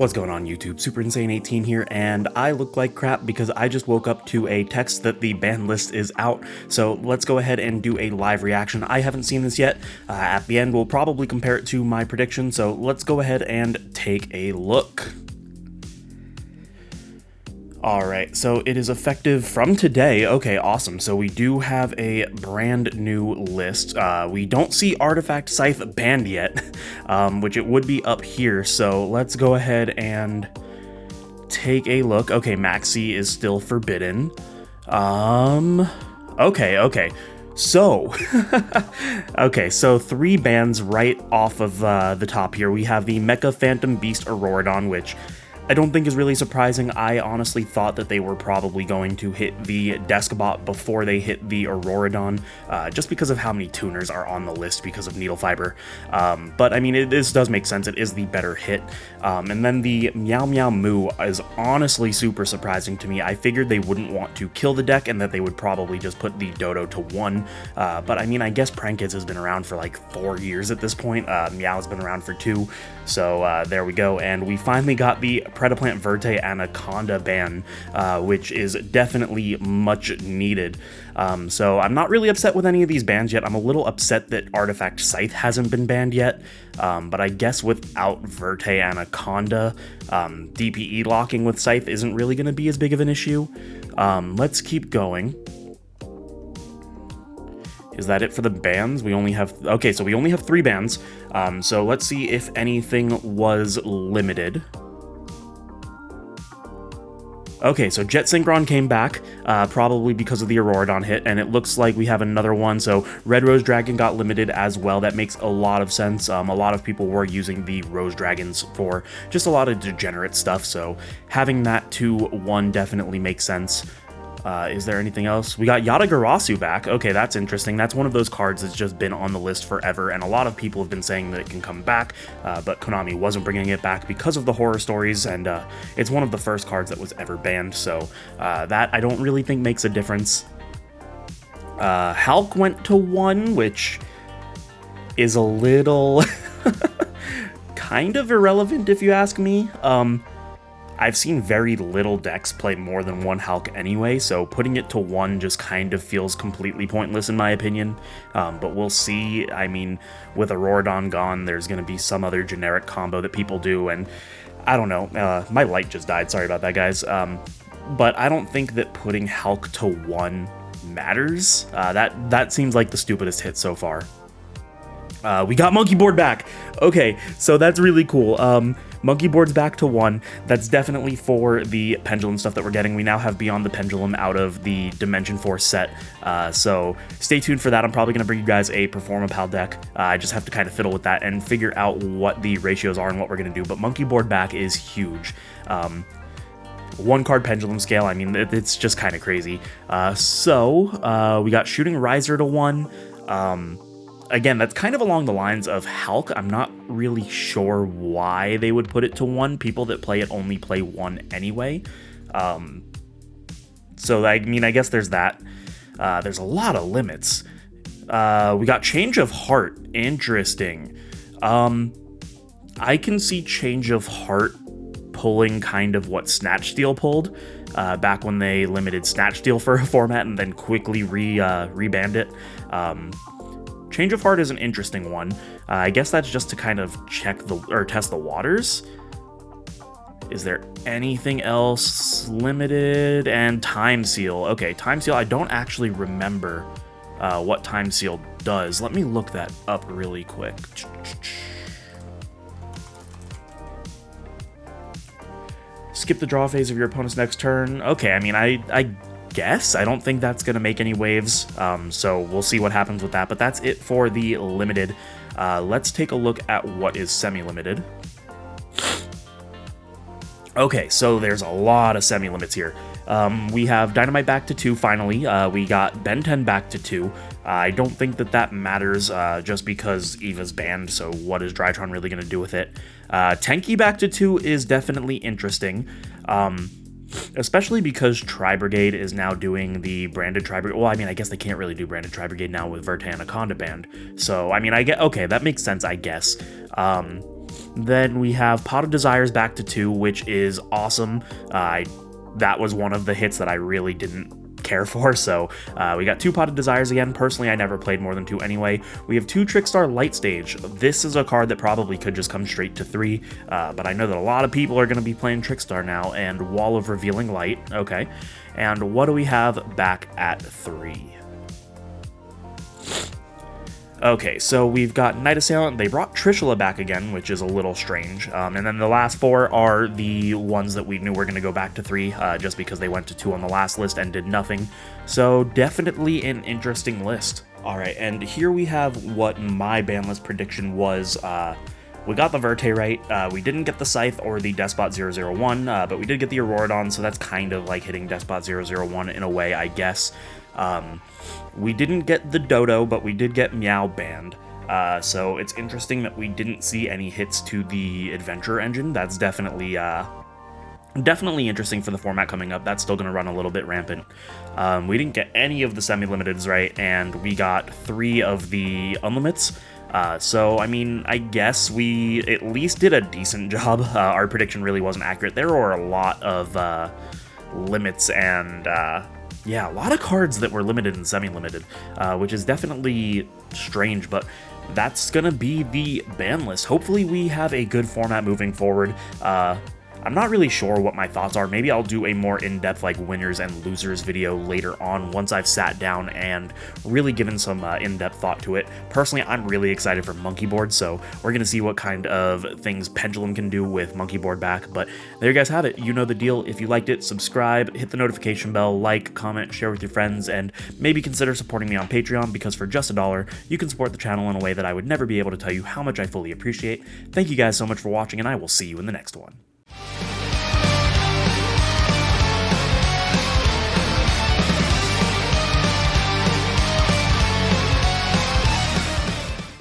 What's going on YouTube? Super Insane 18 here, and I look like crap because I just woke up to a text that the ban list is out, so let's go ahead and do a live reaction. I haven't seen this yet. At the end, we'll probably compare it to my prediction, so let's go ahead and take a look. Alright, so it is effective from today. Okay, awesome. So we do have a brand new list. We don't see Artifact Scythe banned yet, which it would be up here. So let's go ahead and take a look. Okay, Maxi is still forbidden. Okay. So, so 3 bans right off of the top here. We have the Mecha Phantom Beast Auroradon, which I don't think is really surprising. I honestly thought that they were probably going to hit the Deskbot before they hit the Auroradon, just because of how many tuners are on the list because of Needle Fiber. But I mean, this does make sense. It is the better hit. And then the Meow Meow Moo is honestly super surprising to me. I figured they wouldn't want to kill the deck and that they would probably just put the Dodo to 1. But I mean, I guess Prankets has been around for like 4 years at this point. Meow's been around for 2. So there we go. And we finally got the Predaplant Verte Anaconda ban, which is definitely much needed. So I'm not really upset with any of these bans yet. I'm a little upset that Artifact Scythe hasn't been banned yet, but I guess without Verte Anaconda, DPE locking with Scythe isn't really going to be as big of an issue. Let's keep going. Is that it for the bans? We only have... Okay, so we only have 3 bans. So let's see if anything was limited. Okay, so Jet Synchron came back, probably because of the Auroradon hit, and it looks like we have another one. So Red Rose Dragon got limited as well. That makes a lot of sense. A lot of people were using the Rose Dragons for just a lot of degenerate stuff, so having that to 1 definitely makes sense. Is there anything else? We got Yatagarasu back. Okay, that's interesting. That's one of those cards that's just been on the list forever, and a lot of people have been saying that it can come back, but Konami wasn't bringing it back because of the horror stories, and it's one of the first cards that was ever banned, so that I don't really think makes a difference. Hulk went to 1, which is a little kind of irrelevant if you ask me. I've seen very little decks play more than 1 Hulk anyway, so putting it to 1 just kind of feels completely pointless in my opinion. But we'll see. I mean, with Auroradon gone, there's going to be some other generic combo that people do, and I don't know. My light just died. Sorry about that, guys. But I don't think that putting Hulk to 1 matters. That seems like the stupidest hit so far. We got Monkey Board back. Okay, so that's really cool. Monkey Board's back to 1. That's definitely for the Pendulum stuff that we're getting. We now have Beyond the Pendulum out of the Dimension Force set, so stay tuned for that. I'm probably going to bring you guys a Performapal deck. I just have to kind of fiddle with that and figure out what the ratios are and what we're going to do, but Monkey Board back is huge. 1 card Pendulum Scale, I mean, it's just kind of crazy. So we got Shooting Riser to 1. Again, that's kind of along the lines of Hulk. I'm not really sure why they would put it to 1. People that play it only play 1 anyway. So, I mean, I guess there's that. There's a lot of limits. We got Change of Heart. Interesting. I can see Change of Heart pulling kind of what Snatch Steal pulled back when they limited Snatch Steal for a format and then quickly rebanned it. Change of Heart is an interesting one. I guess that's just to kind of test the waters. Is there anything else limited? And Time Seal. Okay, Time Seal, I don't actually remember what Time Seal does. Let me look that up really quick. Skip the draw phase of your opponent's next turn. Okay, I mean, I guess. I don't think that's going to make any waves, so we'll see what happens with that, but that's it for the limited. Let's take a look at what is semi-limited. Okay, so there's a lot of semi-limits here. We have Dynamite back to 2, finally. We got Ben 10 back to 2. I don't think that matters, just because Eva's banned, so what is Drytron really going to do with it? Tenki back to 2 is definitely interesting. Especially because Tri-Brigade is now doing the branded Tri-Brigade. Well, I mean, I guess they can't really do branded Tri-Brigade now with Verte Anaconda banned. So, I mean, okay, that makes sense, I guess. Then we have Pot of Desires back to 2, which is awesome. That was one of the hits that I really didn't care for, so we got 2 Pot of Desires again. Personally, I never played more than 2 anyway. We have 2 Trickstar Light Stage. This is a card that probably could just come straight to 3, but I know that a lot of people are going to be playing Trickstar now, and Wall of Revealing Light, okay. And what do we have back at 3? Okay, so we've got Night Assailant. They brought Trishula back again, which is a little strange. And then the last 4 are the ones that we knew were going to go back to 3, just because they went to 2 on the last list and did nothing. So definitely an interesting list. All right, and here we have what my ban list prediction was. We got the Verte right. We didn't get the Scythe or the Despot 001, but we did get the Auroradon, so that's kind of like hitting Despot 001 in a way, I guess. We didn't get the Dodo, but we did get Meow Band. So it's interesting that we didn't see any hits to the Adventure engine. That's definitely interesting for the format coming up. That's still going to run a little bit rampant. We didn't get any of the semi-limiteds right, and we got 3 of the unlimits. So, I mean, I guess we at least did a decent job. Our prediction really wasn't accurate. There were a lot of limits and, yeah, a lot of cards that were limited and semi-limited, which is definitely strange, but that's going to be the ban list. Hopefully we have a good format moving forward. I'm not really sure what my thoughts are. Maybe I'll do a more in-depth like winners and losers video later on once I've sat down and really given some in-depth thought to it. Personally, I'm really excited for Monkey Board, so we're going to see what kind of things Pendulum can do with Monkey Board back. But there you guys have it. You know the deal. If you liked it, subscribe, hit the notification bell, like, comment, share with your friends, and maybe consider supporting me on Patreon, because for just $1, you can support the channel in a way that I would never be able to tell you how much I fully appreciate. Thank you guys so much for watching, and I will see you in the next one.